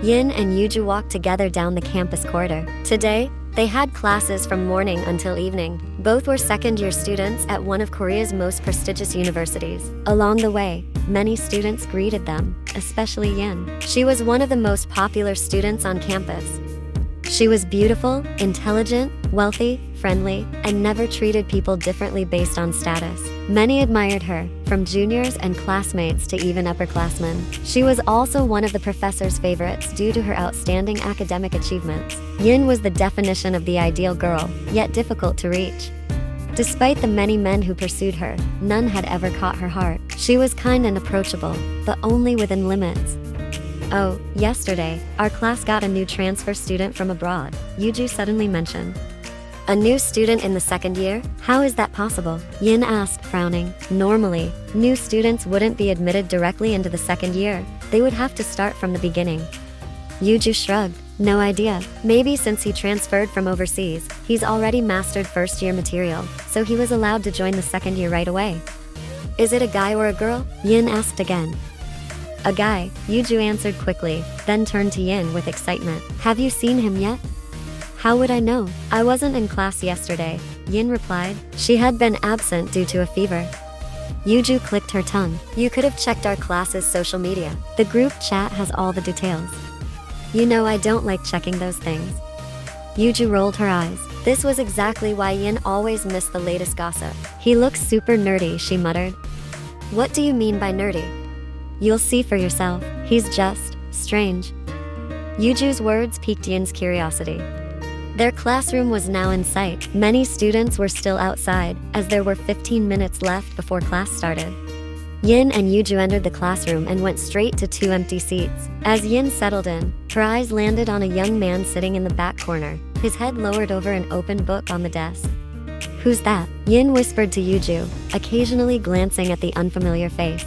Yin and Yuju walked together down the campus corridor. Today, they had classes from morning until evening. Both were second-year students at one of Korea's most prestigious universities. Along the way, many students greeted them, especially Yin. She was one of the most popular students on campus. She was beautiful, intelligent, wealthy, friendly, and never treated people differently based on status. Many admired her, from juniors and classmates to even upperclassmen. She was also one of the professor's favorites due to her outstanding academic achievements. Yin was the definition of the ideal girl, yet difficult to reach. Despite the many men who pursued her, none had ever caught her heart. She was kind and approachable, but only within limits. "Oh, yesterday, our class got a new transfer student from abroad," Yuju suddenly mentioned. "A new student in the second year? How is that possible?" Yin asked, frowning. "Normally, new students wouldn't be admitted directly into the second year. They would have to start from the beginning." Yuju shrugged. "No idea. Maybe since he transferred from overseas, he's already mastered first-year material, so he was allowed to join the second year right away." "Is it a guy or a girl?" Yin asked again. "A guy," Yuju answered quickly, then turned to Yin with excitement. "Have you seen him yet?" "How would I know? I wasn't in class yesterday," Yin replied. She had been absent due to a fever. Yuju clicked her tongue. "You could have checked our class's social media. The group chat has all the details." "You know I don't like checking those things." Yuju rolled her eyes. This was exactly why Yin always missed the latest gossip. "He looks super nerdy," she muttered. "What do you mean by nerdy?" "You'll see for yourself. He's just strange." Yuju's words piqued Yin's curiosity. Their classroom was now in sight. Many students were still outside, as there were 15 minutes left before class started. Yin and Yuju entered the classroom and went straight to 2 empty seats. As Yin settled in, her eyes landed on a young man sitting in the back corner, his head lowered over an open book on the desk. "Who's that?" Yin whispered to Yuju, occasionally glancing at the unfamiliar face.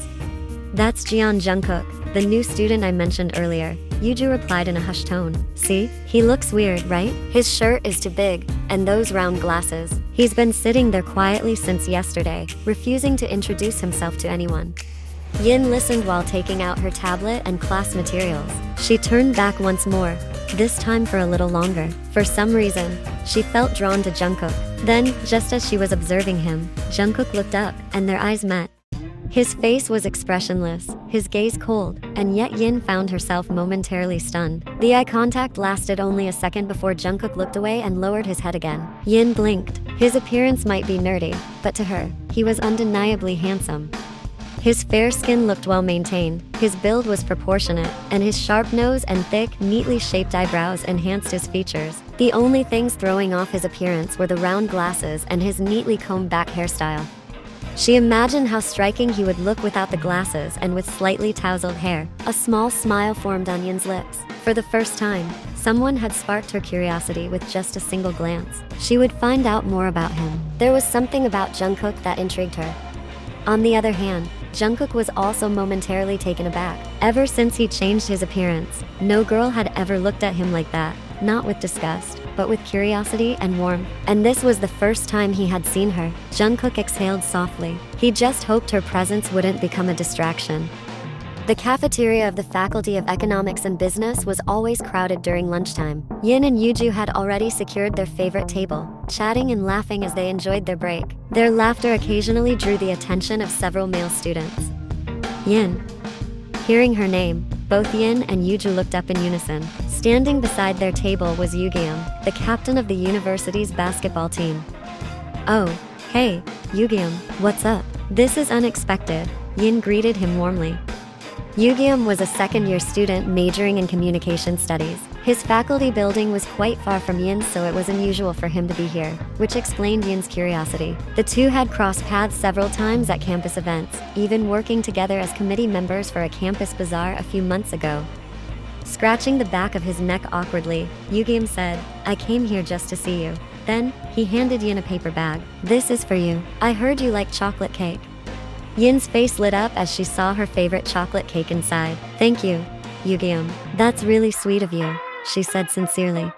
"That's Jungkook, the new student I mentioned earlier," Yuju replied in a hushed tone. "See? He looks weird, right? His shirt is too big, and those round glasses. He's been sitting there quietly since yesterday, refusing to introduce himself to anyone." Yin listened while taking out her tablet and class materials. She turned back once more, this time for a little longer. For some reason, she felt drawn to Jungkook. Then, just as she was observing him, Jungkook looked up, and their eyes met. His face was expressionless, his gaze cold, and yet Yin found herself momentarily stunned. The eye contact lasted only a second before Jungkook looked away and lowered his head again. Yin blinked. His appearance might be nerdy, but to her, he was undeniably handsome. His fair skin looked well maintained, his build was proportionate, and his sharp nose and thick, neatly shaped eyebrows enhanced his features. The only things throwing off his appearance were the round glasses and his neatly combed back hairstyle. She imagined how striking he would look without the glasses and with slightly tousled hair. A small smile formed on Yin's lips. For the first time, someone had sparked her curiosity with just a single glance. She would find out more about him. There was something about Jungkook that intrigued her. On the other hand, Jungkook was also momentarily taken aback. Ever since he changed his appearance, no girl had ever looked at him like that, not with disgust, but with curiosity and warmth. And this was the first time he had seen her. Jungkook exhaled softly. He just hoped her presence wouldn't become a distraction. The cafeteria of the Faculty of Economics and Business was always crowded during lunchtime. Yin and Yuju had already secured their favorite table, chatting and laughing as they enjoyed their break. Their laughter occasionally drew the attention of several male students. "Yin." Hearing her name, both Yin and Yuju looked up in unison. Standing beside their table was Yugium, the captain of the university's basketball team. "Oh, hey, Yugium, what's up? This is unexpected," Yin greeted him warmly. Yugium was a second-year student majoring in communication studies. His faculty building was quite far from Yin's, so it was unusual for him to be here, which explained Yin's curiosity. The two had crossed paths several times at campus events, even working together as committee members for a campus bazaar a few months ago. Scratching the back of his neck awkwardly, Yugium said, "I came here just to see you." Then, he handed Yin a paper bag. "This is for you. I heard you like chocolate cake." Yin's face lit up as she saw her favorite chocolate cake inside. "Thank you, Yugium. That's really sweet of you," she said sincerely.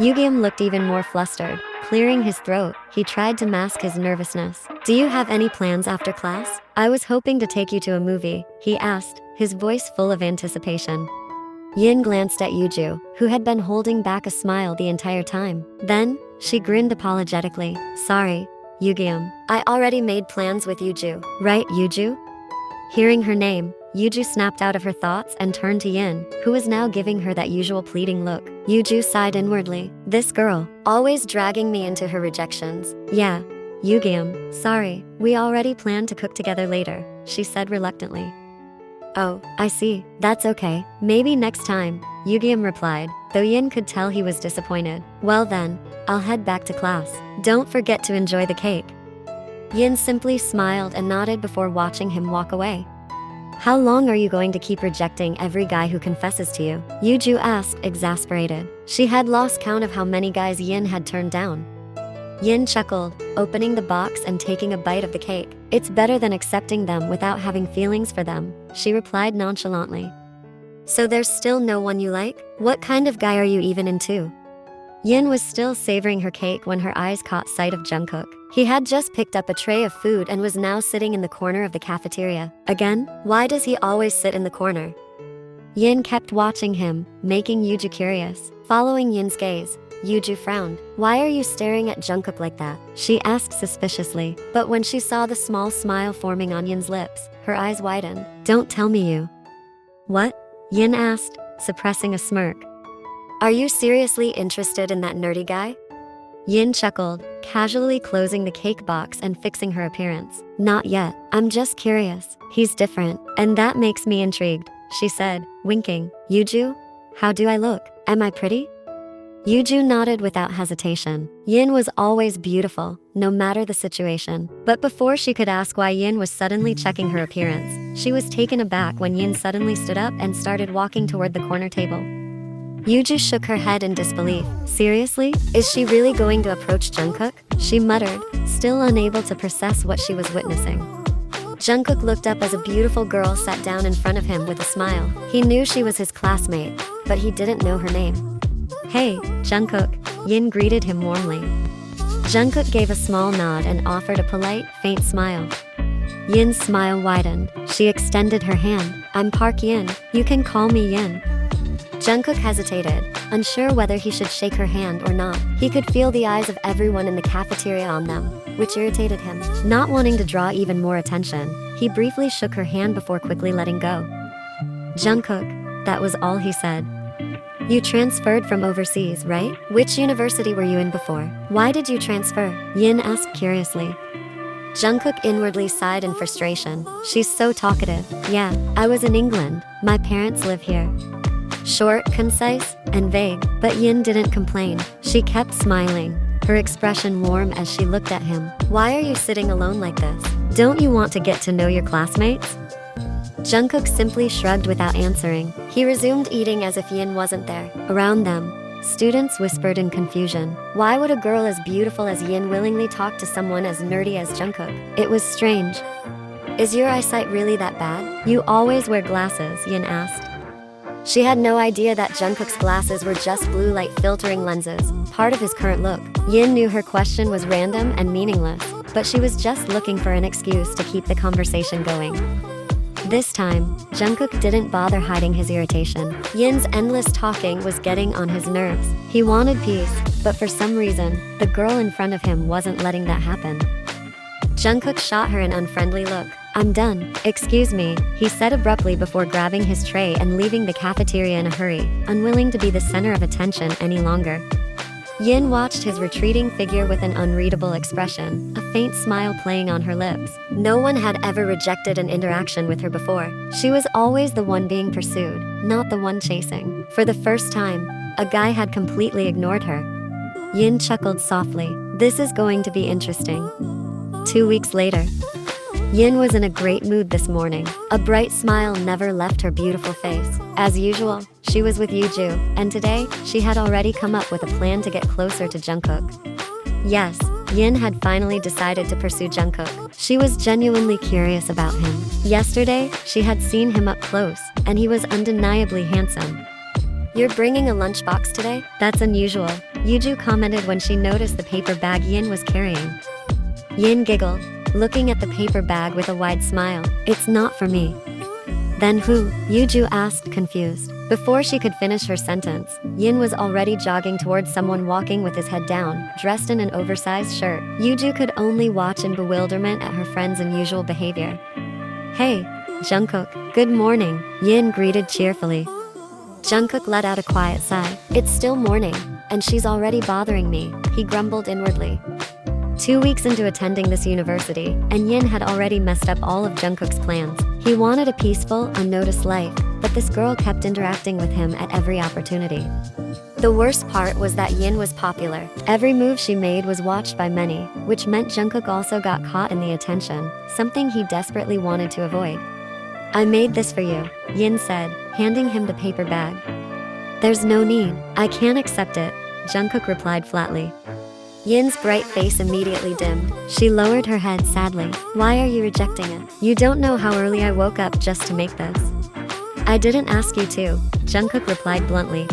Yugium looked even more flustered. Clearing his throat, he tried to mask his nervousness. "Do you have any plans after class? I was hoping to take you to a movie," he asked, his voice full of anticipation. Yin glanced at Yuju, who had been holding back a smile the entire time. Then, she grinned apologetically. Sorry, Yugium. I already made plans with Yuju. Right, Yuju? Hearing her name, Yuju snapped out of her thoughts and turned to Yin, who was now giving her that usual pleading look. Yuju sighed inwardly. This girl, always dragging me into her rejections. Yeah, Yugium, sorry, we already planned to cook together later, she said reluctantly. Oh, I see, that's okay. Maybe next time, Yugium replied, though Yin could tell he was disappointed. Well then, I'll head back to class. Don't forget to enjoy the cake. Yin simply smiled and nodded before watching him walk away. How long are you going to keep rejecting every guy who confesses to you? Yuju asked, exasperated. She had lost count of how many guys Yin had turned down. Yin chuckled, opening the box and taking a bite of the cake. It's better than accepting them without having feelings for them, she replied nonchalantly. So there's still no one you like? What kind of guy are you even into? Yin was still savoring her cake when her eyes caught sight of Jungkook. He had just picked up a tray of food and was now sitting in the corner of the cafeteria. Again, why does he always sit in the corner? Yin kept watching him, making Yuju curious. Following Yin's gaze, Yuju frowned. Why are you staring at Jungkook like that? She asked suspiciously. But when she saw the small smile forming on Yin's lips, her eyes widened. Don't tell me you. What? Yin asked, suppressing a smirk. Are you seriously interested in that nerdy guy? Yin chuckled, casually closing the cake box and fixing her appearance. Not yet, I'm just curious. He's different, and that makes me intrigued, she said, winking. Yuju? How do I look? Am I pretty? Yuju nodded without hesitation. Yin was always beautiful, no matter the situation. But before she could ask why Yin was suddenly checking her appearance, she was taken aback when Yin suddenly stood up and started walking toward the corner table. Yuju shook her head in disbelief. Seriously? Is she really going to approach Jungkook? She muttered, still unable to process what she was witnessing. Jungkook looked up as a beautiful girl sat down in front of him with a smile. He knew she was his classmate, but he didn't know her name. Hey, Jungkook, Yin greeted him warmly. Jungkook gave a small nod and offered a polite, faint smile. Yin's smile widened. She extended her hand. I'm Park Yin. You can call me Yin. Jungkook hesitated, unsure whether he should shake her hand or not. He could feel the eyes of everyone in the cafeteria on them, which irritated him. Not wanting to draw even more attention, he briefly shook her hand before quickly letting go. Jungkook, that was all he said. You transferred from overseas, right? Which university were you in before? Why did you transfer? Yin asked curiously. Jungkook inwardly sighed in frustration. She's so talkative. Yeah, I was in England. My parents live here. Short, concise, and vague, but Yin didn't complain. She kept smiling, her expression warm as she looked at him. Why are you sitting alone like this? Don't you want to get to know your classmates? Jungkook simply shrugged without answering. He resumed eating as if Yin wasn't there. Around them, students whispered in confusion. Why would a girl as beautiful as Yin willingly talk to someone as nerdy as Jungkook? It was strange. Is your eyesight really that bad? You always wear glasses, Yin asked. She had no idea that Jungkook's glasses were just blue light filtering lenses, part of his current look. Yin knew her question was random and meaningless, but she was just looking for an excuse to keep the conversation going. This time, Jungkook didn't bother hiding his irritation. Yin's endless talking was getting on his nerves. He wanted peace, but for some reason, the girl in front of him wasn't letting that happen. Jungkook shot her an unfriendly look. I'm done. Excuse me, he said abruptly before grabbing his tray and leaving the cafeteria in a hurry, unwilling to be the center of attention any longer. Yin watched his retreating figure with an unreadable expression, a faint smile playing on her lips. No one had ever rejected an interaction with her before. She was always the one being pursued, not the one chasing. For the first time, a guy had completely ignored her. Yin chuckled softly. This is going to be interesting. 2 weeks later, Yin was in a great mood this morning. A bright smile never left her beautiful face. As usual, she was with Yuju, and today, she had already come up with a plan to get closer to Jungkook. Yes, Yin had finally decided to pursue Jungkook. She was genuinely curious about him. Yesterday, she had seen him up close, and he was undeniably handsome. You're bringing a lunchbox today? That's unusual, Yuju commented when she noticed the paper bag Yin was carrying. Yin giggled, looking at the paper bag with a wide smile. It's not for me. Then who? Yuju asked, confused. Before she could finish her sentence, Yin was already jogging towards someone walking with his head down, dressed in an oversized shirt. Yuju could only watch in bewilderment at her friend's unusual behavior. Hey, Jungkook, good morning, Yin greeted cheerfully. Jungkook let out a quiet sigh. It's still morning, and she's already bothering me, he grumbled inwardly. 2 weeks into attending this university, and Yin had already messed up all of Jungkook's plans. He wanted a peaceful, unnoticed life, but this girl kept interacting with him at every opportunity. The worst part was that Yin was popular. Every move she made was watched by many, which meant Jungkook also got caught in the attention, something he desperately wanted to avoid. I made this for you, Yin said, handing him the paper bag. There's no need, I can't accept it, Jungkook replied flatly. Yin's bright face immediately dimmed. She lowered her head sadly. Why are you rejecting it? You don't know how early I woke up just to make this. I didn't ask you to, Jungkook replied bluntly.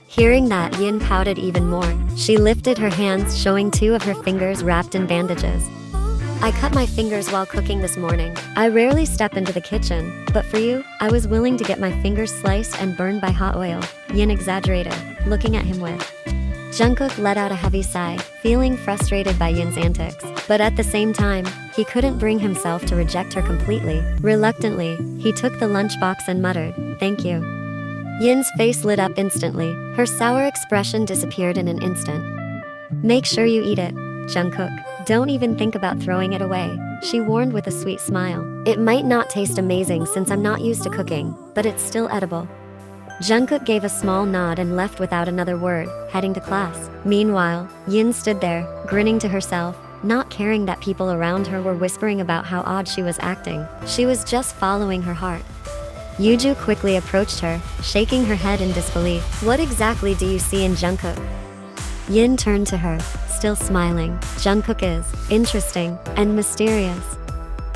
Hearing that, Yin pouted even more. She lifted her hands, showing 2 of her fingers wrapped in bandages. I cut my fingers while cooking this morning. I rarely step into the kitchen, but for you, I was willing to get my fingers sliced and burned by hot oil, Yin exaggerated, looking at him with. Jungkook let out a heavy sigh, feeling frustrated by Yin's antics. But at the same time, he couldn't bring himself to reject her completely. Reluctantly, he took the lunchbox and muttered, "Thank you." Yin's face lit up instantly. Her sour expression disappeared in an instant. Make sure you eat it, Jungkook. Don't even think about throwing it away, she warned with a sweet smile. It might not taste amazing since I'm not used to cooking, but it's still edible. Jungkook gave a small nod and left without another word, heading to class. Meanwhile, Yin stood there, grinning to herself, not caring that people around her were whispering about how odd she was acting. She was just following her heart. Yuju quickly approached her, shaking her head in disbelief. What exactly do you see in Jungkook? Yin turned to her, still smiling. Jungkook is interesting and mysterious.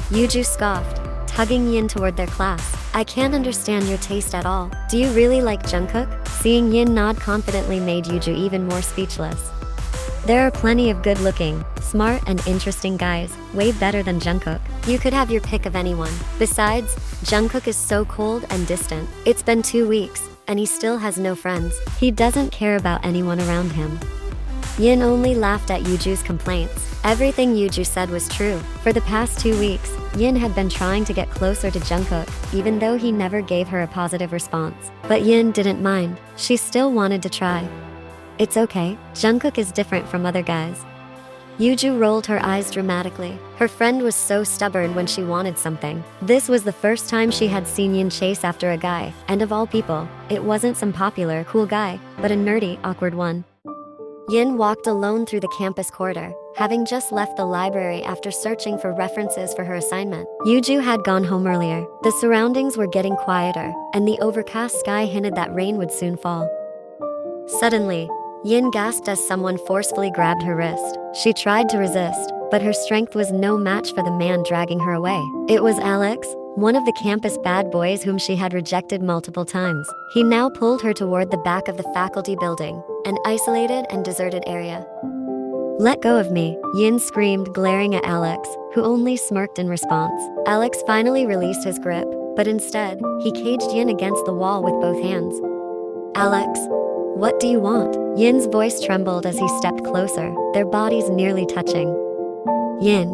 Yuju scoffed, tugging Yin toward their class. I can't understand your taste at all. Do you really like Jungkook? Seeing Yin nod confidently made Yuju even more speechless. There are plenty of good-looking, smart and interesting guys, way better than Jungkook. You could have your pick of anyone. Besides, Jungkook is so cold and distant. It's been 2 weeks, and he still has no friends. He doesn't care about anyone around him. Yin only laughed at Yuju's complaints. Everything Yuju said was true. For the past 2 weeks, Yin had been trying to get closer to Jungkook, even though he never gave her a positive response. But Yin didn't mind. She still wanted to try. It's okay, Jungkook is different from other guys. Yuju rolled her eyes dramatically. Her friend was so stubborn when she wanted something. This was the first time she had seen Yin chase after a guy, and of all people, it wasn't some popular, cool guy, but a nerdy, awkward one. Yin walked alone through the campus corridor, having just left the library after searching for references for her assignment. Yuju had gone home earlier. The surroundings were getting quieter, and the overcast sky hinted that rain would soon fall. Suddenly, Yin gasped as someone forcefully grabbed her wrist. She tried to resist, but her strength was no match for the man dragging her away. It was Alex, one of the campus bad boys whom she had rejected multiple times. He now pulled her toward the back of the faculty building, an isolated and deserted area. Let go of me, Yin screamed, glaring at Alex, who only smirked in response. Alex finally released his grip, but instead, he caged Yin against the wall with both hands. Alex, what do you want? Yin's voice trembled as he stepped closer, their bodies nearly touching. Yin,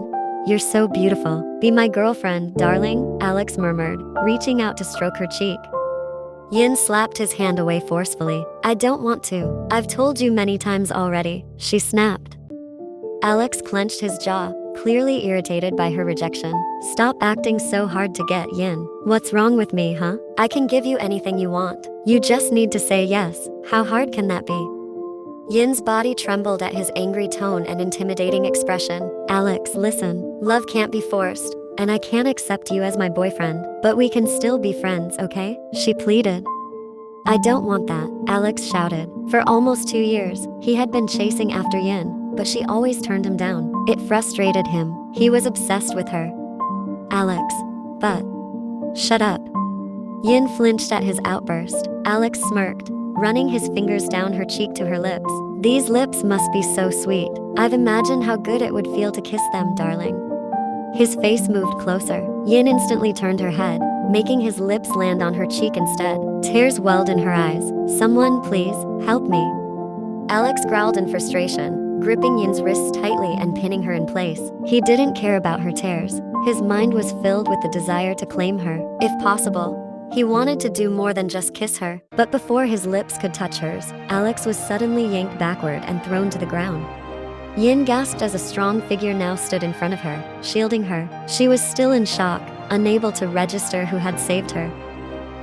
you're so beautiful. Be my girlfriend, darling, Alex murmured, reaching out to stroke her cheek. Yin slapped his hand away forcefully. I don't want to. I've told you many times already, she snapped. Alex clenched his jaw, clearly irritated by her rejection. Stop acting so hard to get, Yin. What's wrong with me, huh? I can give you anything you want. You just need to say yes. How hard can that be? Yin's body trembled at his angry tone and intimidating expression. Alex, listen. Love can't be forced, and I can't accept you as my boyfriend, but we can still be friends, okay? She pleaded. I don't want that, Alex shouted. For almost 2 years, he had been chasing after Yin, but she always turned him down. It frustrated him. He was obsessed with her. Alex, but... Shut up. Yin flinched at his outburst. Alex smirked, running his fingers down her cheek to her lips. These lips must be so sweet. I've imagined how good it would feel to kiss them, darling. His face moved closer. Yin instantly turned her head, making his lips land on her cheek instead. Tears welled in her eyes. "Someone, please, help me." Alex growled in frustration, gripping Yin's wrists tightly and pinning her in place. He didn't care about her tears. His mind was filled with the desire to claim her, if possible. He wanted to do more than just kiss her. But before his lips could touch hers, Alex was suddenly yanked backward and thrown to the ground. Yin gasped as a strong figure now stood in front of her, shielding her. She was still in shock, unable to register who had saved her.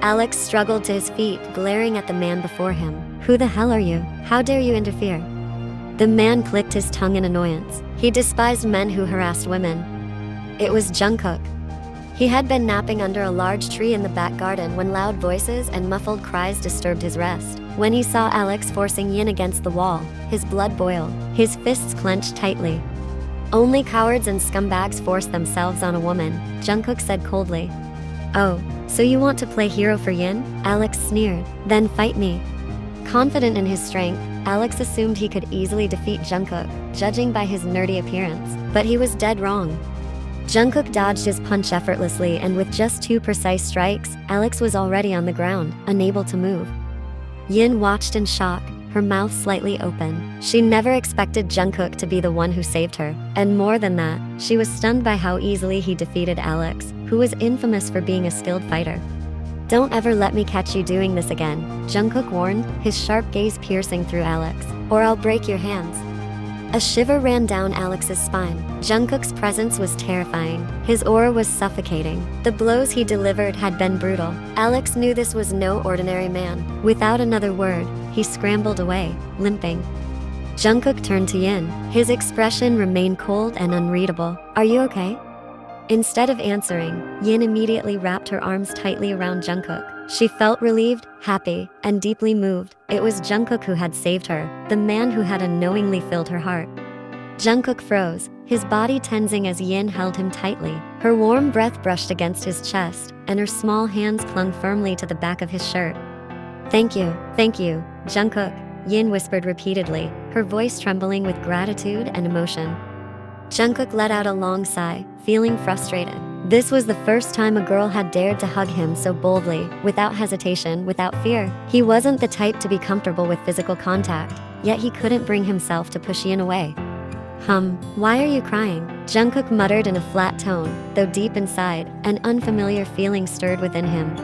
Alex struggled to his feet, glaring at the man before him. "Who the hell are you? How dare you interfere?" The man clicked his tongue in annoyance. He despised men who harassed women. It was Jungkook. He had been napping under a large tree in the back garden when loud voices and muffled cries disturbed his rest. When he saw Alex forcing Yin against the wall, his blood boiled, his fists clenched tightly. "Only cowards and scumbags force themselves on a woman," Jungkook said coldly. "Oh, so you want to play hero for Yin?" Alex sneered. "Then fight me." Confident in his strength, Alex assumed he could easily defeat Jungkook, judging by his nerdy appearance. But he was dead wrong. Jungkook dodged his punch effortlessly, and with just 2 precise strikes, Alex was already on the ground, unable to move. Yin watched in shock, her mouth slightly open. She never expected Jungkook to be the one who saved her. And more than that, she was stunned by how easily he defeated Alex, who was infamous for being a skilled fighter. "Don't ever let me catch you doing this again," Jungkook warned, his sharp gaze piercing through Alex. "Or I'll break your hands." A shiver ran down Alex's spine. Jungkook's presence was terrifying. His aura was suffocating. The blows he delivered had been brutal. Alex knew this was no ordinary man. Without another word, he scrambled away, limping. Jungkook turned to Yin. His expression remained cold and unreadable. "Are you okay?" Instead of answering, Yin immediately wrapped her arms tightly around Jungkook. She felt relieved, happy, and deeply moved. It was Jungkook who had saved her, the man who had unknowingly filled her heart. Jungkook froze, his body tensing as Yin held him tightly. Her warm breath brushed against his chest, and her small hands clung firmly to the back of his shirt. Thank you, Jungkook," Yin whispered repeatedly, her voice trembling with gratitude and emotion. Jungkook let out a long sigh, feeling frustrated. This was the first time a girl had dared to hug him so boldly, without hesitation, without fear. He wasn't the type to be comfortable with physical contact, yet he couldn't bring himself to push Yin away. Why are you crying?" Jungkook muttered in a flat tone, though deep inside, an unfamiliar feeling stirred within him.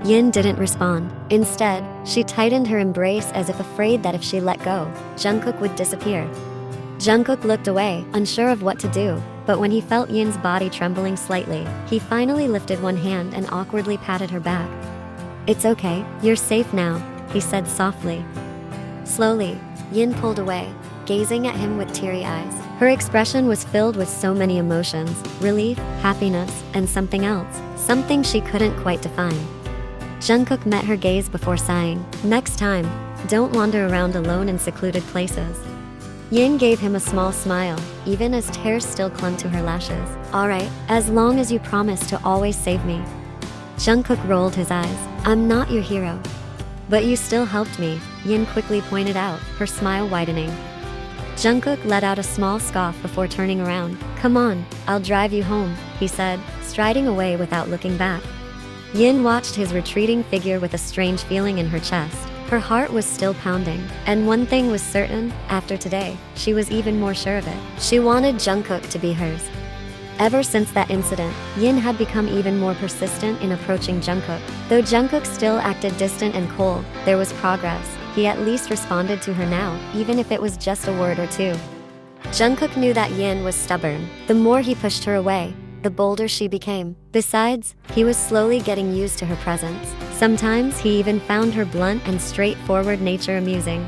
Yin didn't respond. Instead, she tightened her embrace as if afraid that if she let go, Jungkook would disappear. Jungkook looked away, unsure of what to do, but when he felt Yin's body trembling slightly, he finally lifted one hand and awkwardly patted her back. "It's okay, you're safe now," he said softly. Slowly, Yin pulled away, gazing at him with teary eyes. Her expression was filled with so many emotions: relief, happiness, and something else, something she couldn't quite define. Jungkook met her gaze before sighing. "Next time, don't wander around alone in secluded places." Yin gave him a small smile, even as tears still clung to her lashes. "All right, as long as you promise to always save me." Jungkook rolled his eyes. "I'm not your hero." "But you still helped me," Yin quickly pointed out, her smile widening. Jungkook let out a small scoff before turning around. "Come on, I'll drive you home," he said, striding away without looking back. Yin watched his retreating figure with a strange feeling in her chest. Her heart was still pounding, and one thing was certain: after today, she was even more sure of it. She wanted Jungkook to be hers. Ever since that incident, Yin had become even more persistent in approaching Jungkook. Though Jungkook still acted distant and cold, there was progress. He at least responded to her now, even if it was just a word or two. Jungkook knew that Yin was stubborn. The more he pushed her away, the bolder she became. Besides, he was slowly getting used to her presence. Sometimes he even found her blunt and straightforward nature amusing.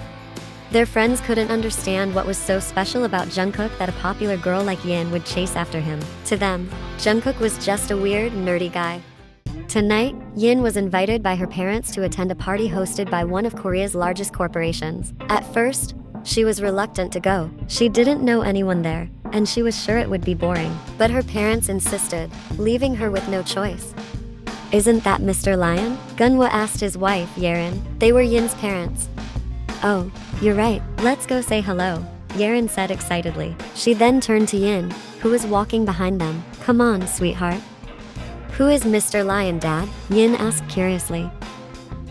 Their friends couldn't understand what was so special about Jungkook that a popular girl like Yin would chase after him. To them, Jungkook was just a weird, nerdy guy. Tonight, Yin was invited by her parents to attend a party hosted by one of Korea's largest corporations. At first, she was reluctant to go. She didn't know anyone there, and she was sure it would be boring. But her parents insisted, leaving her with no choice. "Isn't that Mr. Lion?" Gunwa asked his wife, Yerin. They were Yin's parents. "Oh, you're right, let's go say hello," Yerin said excitedly. She then turned to Yin, who was walking behind them. "Come on, sweetheart." Who is Mr. Lion, Dad? Yin asked curiously.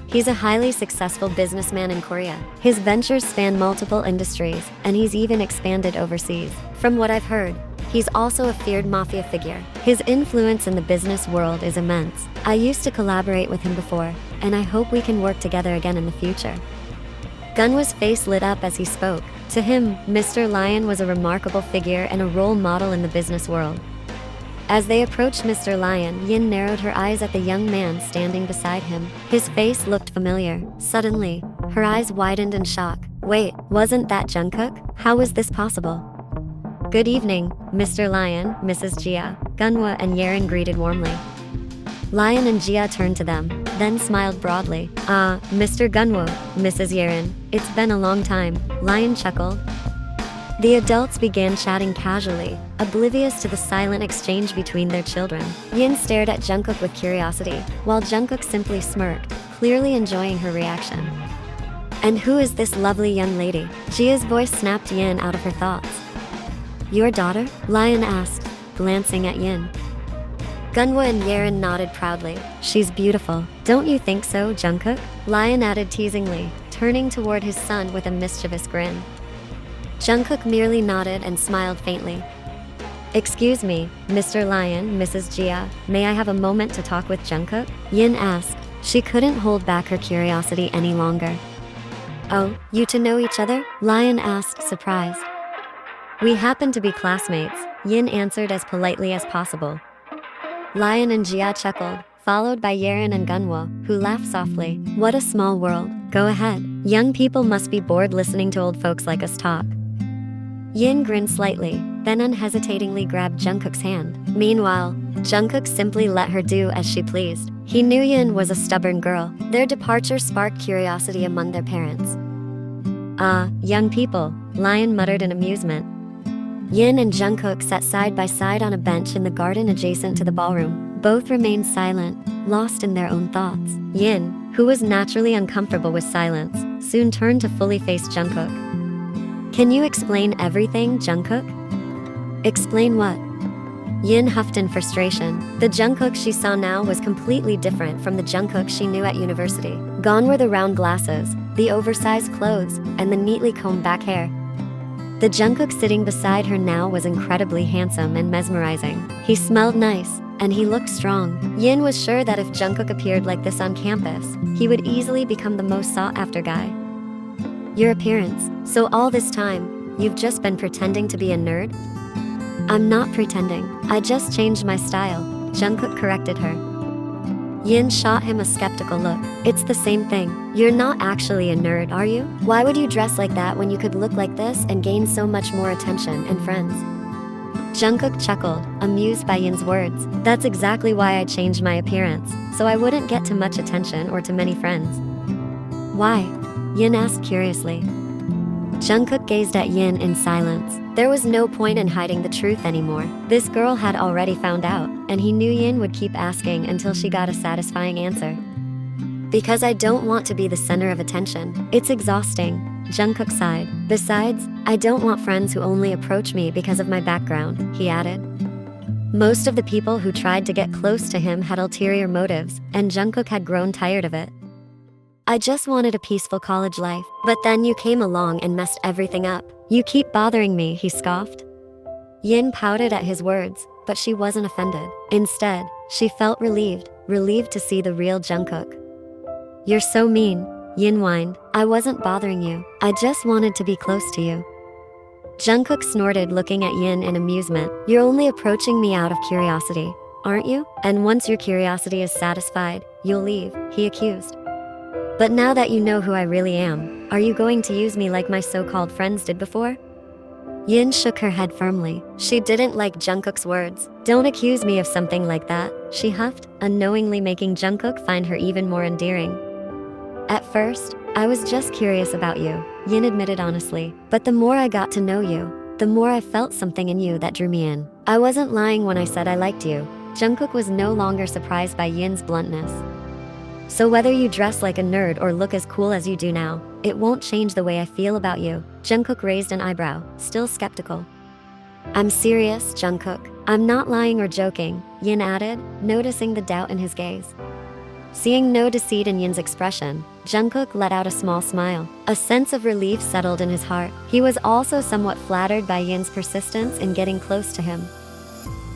He's a highly successful businessman in Korea. His ventures span multiple industries, and he's even expanded overseas. From what I've heard, he's also a feared Mafia figure. His influence in the business world is immense. I used to collaborate with him before, and I hope we can work together again in the future. Gunwa's face lit up as he spoke. To him, Mr. Lion was a remarkable figure and a role model in the business world. As they approached Mr. Lion, Yin narrowed her eyes at the young man standing beside him. His face looked familiar. Suddenly, her eyes widened in shock. Wait, wasn't that Jungkook? How was this possible? Good evening, Mr. Lion, Mrs. Jia. Gunwa and Yerin greeted warmly. Lion and Jia turned to them, then smiled broadly. Ah, Mr. Gunwa, Mrs. Yerin. It's been a long time. Lion chuckled. The adults began chatting casually, oblivious to the silent exchange between their children. Yin stared at Jungkook with curiosity, while Jungkook simply smirked, clearly enjoying her reaction. And who is this lovely young lady? Jia's voice snapped Yin out of her thoughts. Your daughter? Lion asked, glancing at Yin. Gunwa and Yerin nodded proudly. She's beautiful. Don't you think so, Jungkook? Lion added teasingly, turning toward his son with a mischievous grin. Jungkook merely nodded and smiled faintly. Excuse me, Mr. Lion, Mrs. Jia, may I have a moment to talk with Jungkook? Yin asked. She couldn't hold back her curiosity any longer. Oh, you two know each other? Lion asked, surprised. We happen to be classmates, Yin answered as politely as possible. Lion and Jia chuckled, followed by Yerin and Gunwa, who laughed softly. What a small world. Go ahead. Young people must be bored listening to old folks like us talk. Yin grinned slightly, then unhesitatingly grabbed Jungkook's hand. Meanwhile, Jungkook simply let her do as she pleased. He knew Yin was a stubborn girl. Their departure sparked curiosity among their parents. Ah, young people, Lion muttered in amusement. Yin and Jungkook sat side by side on a bench in the garden adjacent to the ballroom. Both remained silent, lost in their own thoughts. Yin, who was naturally uncomfortable with silence, soon turned to fully face Jungkook. Can you explain everything, Jungkook? Explain what? Yin huffed in frustration. The Jungkook she saw now was completely different from the Jungkook she knew at university. Gone were the round glasses, the oversized clothes, and the neatly combed back hair. The Jungkook sitting beside her now was incredibly handsome and mesmerizing. He smelled nice, and he looked strong. Yin was sure that if Jungkook appeared like this on campus, he would easily become the most sought-after guy. Your appearance. So all this time, you've just been pretending to be a nerd? I'm not pretending. I just changed my style, Jungkook corrected her. Yin shot him a skeptical look. It's the same thing. You're not actually a nerd, are you? Why would you dress like that when you could look like this and gain so much more attention and friends? Jungkook chuckled, amused by Yin's words. That's exactly why I changed my appearance, so I wouldn't get too much attention or too many friends. Why? Yin asked curiously. Jungkook gazed at Yin in silence. There was no point in hiding the truth anymore. This girl had already found out, and he knew Yin would keep asking until she got a satisfying answer. Because I don't want to be the center of attention. It's exhausting, Jungkook sighed. Besides, I don't want friends who only approach me because of my background, he added. Most of the people who tried to get close to him had ulterior motives, and Jungkook had grown tired of it. I just wanted a peaceful college life, but then you came along and messed everything up. You keep bothering me, he scoffed. Yin pouted at his words, but she wasn't offended. Instead, she felt relieved to see the real Jungkook. You're so mean, Yin whined. I wasn't bothering you. I just wanted to be close to you. Jungkook snorted, looking at Yin in amusement. You're only approaching me out of curiosity, aren't you? And once your curiosity is satisfied, you'll leave, he accused. But now that you know who I really am, are you going to use me like my so-called friends did before? Yin shook her head firmly. She didn't like Jungkook's words. Don't accuse me of something like that, she huffed, unknowingly making Jungkook find her even more endearing. At first, I was just curious about you, Yin admitted honestly. But the more I got to know you, the more I felt something in you that drew me in. I wasn't lying when I said I liked you. Jungkook was no longer surprised by Yin's bluntness. So whether you dress like a nerd or look as cool as you do now, it won't change the way I feel about you. Jungkook raised an eyebrow, still skeptical. I'm serious, Jungkook. I'm not lying or joking, Yin added, noticing the doubt in his gaze. Seeing no deceit in Yin's expression, Jungkook let out a small smile. A sense of relief settled in his heart. He was also somewhat flattered by Yin's persistence in getting close to him.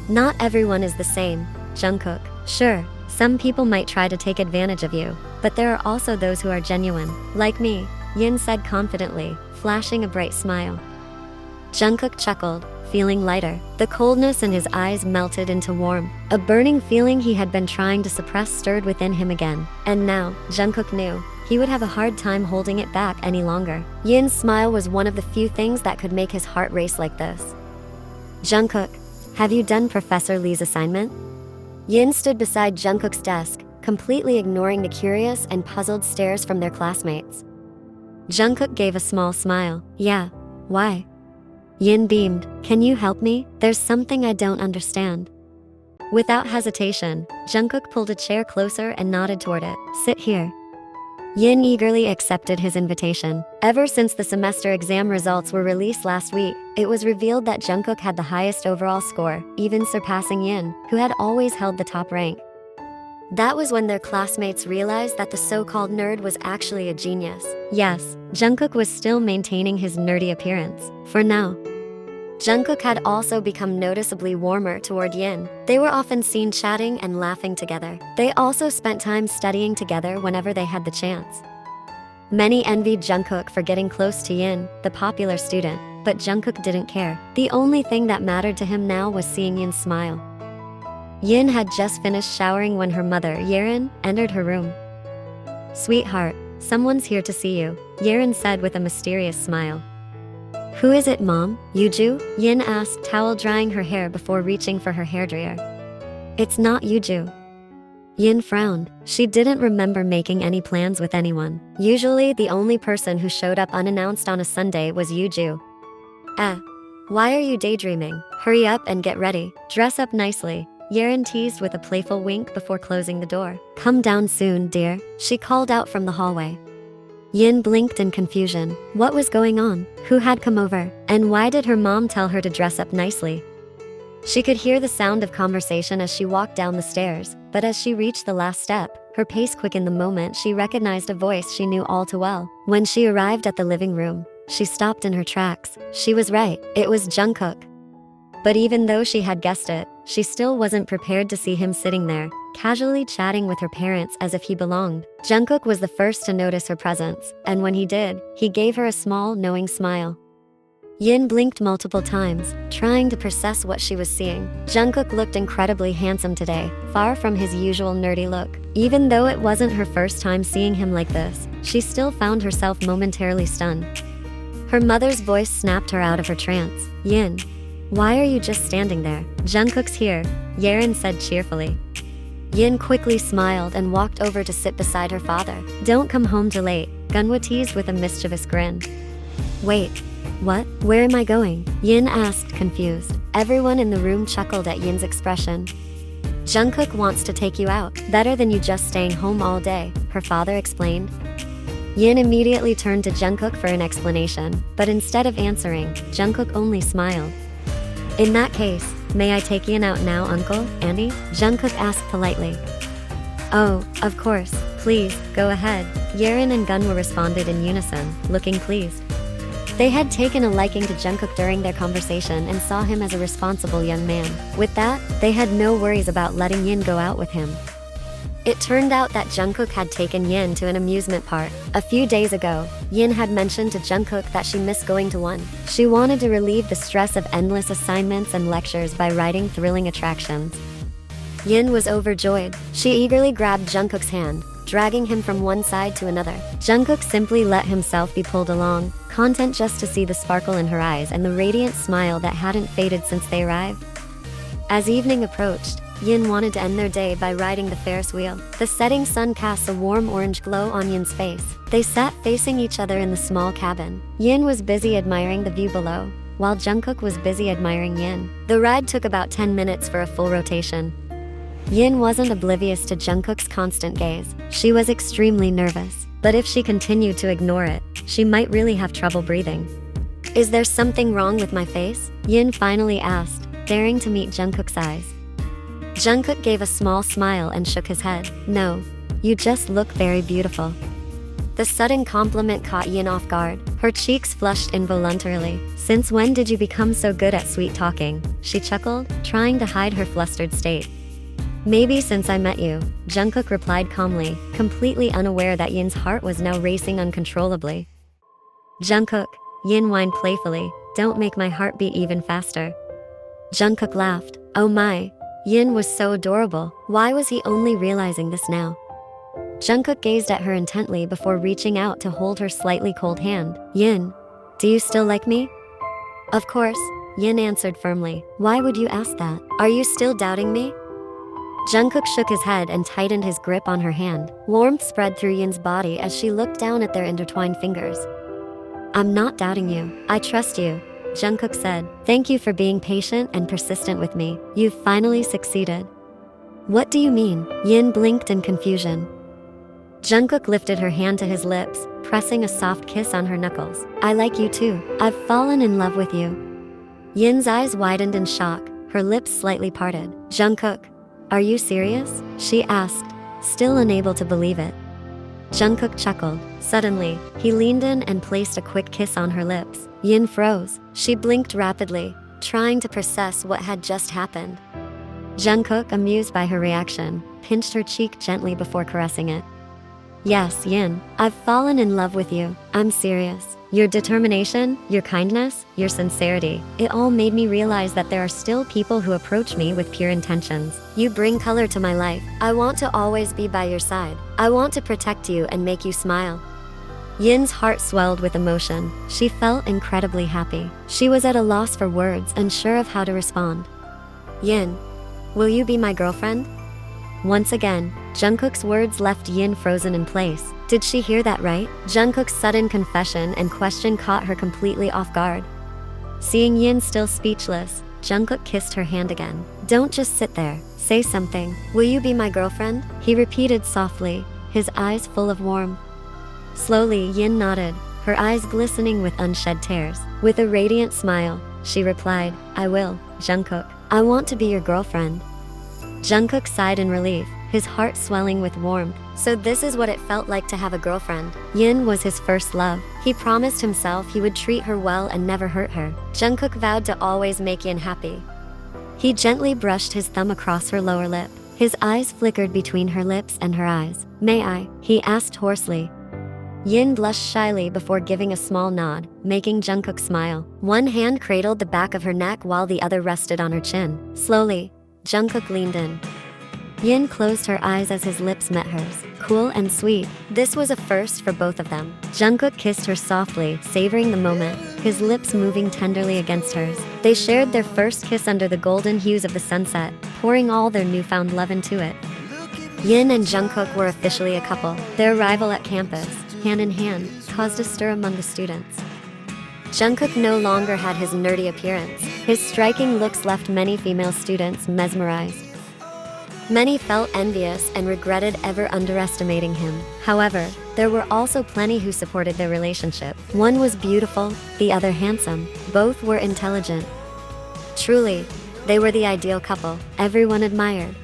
Not everyone is the same, Jungkook. Sure, some people might try to take advantage of you, but there are also those who are genuine. Like me, Yin said confidently, flashing a bright smile. Jungkook chuckled, feeling lighter. The coldness in his eyes melted into warmth. A burning feeling he had been trying to suppress stirred within him again. And now, Jungkook knew, he would have a hard time holding it back any longer. Yin's smile was one of the few things that could make his heart race like this. Jungkook, have you done Professor Lee's assignment? Yin stood beside Jungkook's desk, completely ignoring the curious and puzzled stares from their classmates. Jungkook gave a small smile. Yeah, why? Yin beamed. Can you help me? There's something I don't understand. Without hesitation, Jungkook pulled a chair closer and nodded toward it. Sit here. Yin eagerly accepted his invitation. Ever since the semester exam results were released last week, it was revealed that Jungkook had the highest overall score, even surpassing Yin, who had always held the top rank. That was when their classmates realized that the so-called nerd was actually a genius. Yes, Jungkook was still maintaining his nerdy appearance. For now. Jungkook had also become noticeably warmer toward Yin. They were often seen chatting and laughing together. They also spent time studying together whenever they had the chance. Many envied Jungkook for getting close to Yin, the popular student, but Jungkook didn't care. The only thing that mattered to him now was seeing Yin smile. Yin had just finished showering when her mother, Yerin, entered her room. Sweetheart, someone's here to see you, Yerin said with a mysterious smile. Who is it, Mom? Yuju? Yin asked, towel drying her hair before reaching for her hairdryer. It's not Yuju. Yin frowned. She didn't remember making any plans with anyone. Usually, the only person who showed up unannounced on a Sunday was Yuju. Why are you daydreaming? Hurry up and get ready. Dress up nicely. Yerin teased with a playful wink before closing the door. Come down soon, dear, she called out from the hallway. Yin blinked in confusion. What was going on? Who had come over? And why did her mom tell her to dress up nicely? She could hear the sound of conversation as she walked down the stairs, but as she reached the last step, her pace quickened the moment she recognized a voice she knew all too well. When she arrived at the living room, she stopped in her tracks. She was right, it was Jungkook. But even though she had guessed it, she still wasn't prepared to see him sitting there, casually chatting with her parents as if he belonged. Jungkook was the first to notice her presence, and when he did, he gave her a small, knowing smile. Yin blinked multiple times, trying to process what she was seeing. Jungkook looked incredibly handsome today, far from his usual nerdy look. Even though it wasn't her first time seeing him like this, she still found herself momentarily stunned. Her mother's voice snapped her out of her trance. Yin, why are you just standing there? Jungkook's here, Yerin said cheerfully. Yin quickly smiled and walked over to sit beside her father. Don't come home too late, Gunwa teased with a mischievous grin. Wait, what? Where am I going? Yin asked, confused. Everyone in the room chuckled at Yin's expression. Jungkook wants to take you out. Better than you just staying home all day, her father explained. Yin immediately turned to Jungkook for an explanation, but instead of answering, Jungkook only smiled. In that case, may I take Yin out now, Uncle, Andy? Jungkook asked politely. Oh, of course, please, go ahead, Yerin and Gunwa responded in unison, looking pleased. They had taken a liking to Jungkook during their conversation and saw him as a responsible young man. With that, they had no worries about letting Yin go out with him. It turned out that Jungkook had taken Yin to an amusement park. A few days ago, Yin had mentioned to Jungkook that she missed going to one. She wanted to relieve the stress of endless assignments and lectures by riding thrilling attractions. Yin was overjoyed. She eagerly grabbed Jungkook's hand, dragging him from one side to another. Jungkook simply let himself be pulled along, content just to see the sparkle in her eyes and the radiant smile that hadn't faded since they arrived. As evening approached, Yin wanted to end their day by riding the Ferris wheel. The setting sun cast a warm orange glow on Yin's face. They sat facing each other in the small cabin. Yin was busy admiring the view below, while Jungkook was busy admiring Yin. The ride took about 10 minutes for a full rotation. Yin wasn't oblivious to Jungkook's constant gaze. She was extremely nervous, but if she continued to ignore it, she might really have trouble breathing. Is there something wrong with my face? Yin finally asked, daring to meet Jungkook's eyes. Jungkook gave a small smile and shook his head. No, you just look very beautiful. The sudden compliment caught Yin off guard. Her cheeks flushed involuntarily. Since when did you become so good at sweet talking? She chuckled, trying to hide her flustered state. Maybe since I met you, Jungkook replied calmly, completely unaware that Yin's heart was now racing uncontrollably. Jungkook, Yin whined playfully, don't make my heart beat even faster. Jungkook laughed. Oh my, Yin was so adorable. Why was he only realizing this now? Jungkook gazed at her intently before reaching out to hold her slightly cold hand. Yin, do you still like me? Of course, Yin answered firmly. Why would you ask that? Are you still doubting me? Jungkook shook his head and tightened his grip on her hand. Warmth spread through Yin's body as she looked down at their intertwined fingers. I'm not doubting you. I trust you, Jungkook said. Thank you for being patient and persistent with me. You've finally succeeded. What do you mean? Yin blinked in confusion. Jungkook lifted her hand to his lips, pressing a soft kiss on her knuckles. I like you too. I've fallen in love with you. Yin's eyes widened in shock, her lips slightly parted. Jungkook, are you serious? She asked, still unable to believe it. Jungkook chuckled. Suddenly, he leaned in and placed a quick kiss on her lips. Yin froze. She blinked rapidly, trying to process what had just happened. Jungkook, amused by her reaction, pinched her cheek gently before caressing it. Yes, Yin, I've fallen in love with you. I'm serious. Your determination, your kindness, your sincerity, it all made me realize that there are still people who approach me with pure intentions. You bring color to my life. I want to always be by your side. I want to protect you and make you smile. Yin's heart swelled with emotion. She felt incredibly happy. She was at a loss for words, unsure of how to respond. Yin, will you be my girlfriend? Once again, Jungkook's words left Yin frozen in place. Did she hear that right? Jungkook's sudden confession and question caught her completely off guard. Seeing Yin still speechless, Jungkook kissed her hand again. Don't just sit there. Say something. Will you be my girlfriend? He repeated softly, his eyes full of warmth. Slowly, Yin nodded, her eyes glistening with unshed tears. With a radiant smile, she replied, I will, Jungkook. I want to be your girlfriend. Jungkook sighed in relief, his heart swelling with warmth. So this is what it felt like to have a girlfriend. Yin was his first love. He promised himself he would treat her well and never hurt her. Jungkook vowed to always make Yin happy. He gently brushed his thumb across her lower lip. His eyes flickered between her lips and her eyes. May I? He asked hoarsely. Yin blushed shyly before giving a small nod, making Jungkook smile. One hand cradled the back of her neck while the other rested on her chin. Slowly, Jungkook leaned in. Yin closed her eyes as his lips met hers, cool and sweet. This was a first for both of them. Jungkook kissed her softly, savoring the moment, his lips moving tenderly against hers. They shared their first kiss under the golden hues of the sunset, pouring all their newfound love into it. Yin and Jungkook were officially a couple. Their arrival at campus, hand in hand, caused a stir among the students. Jungkook no longer had his nerdy appearance. His striking looks left many female students mesmerized. Many felt envious and regretted ever underestimating him. However, there were also plenty who supported their relationship. One was beautiful, the other handsome. Both were intelligent. Truly, they were the ideal couple. Everyone admired.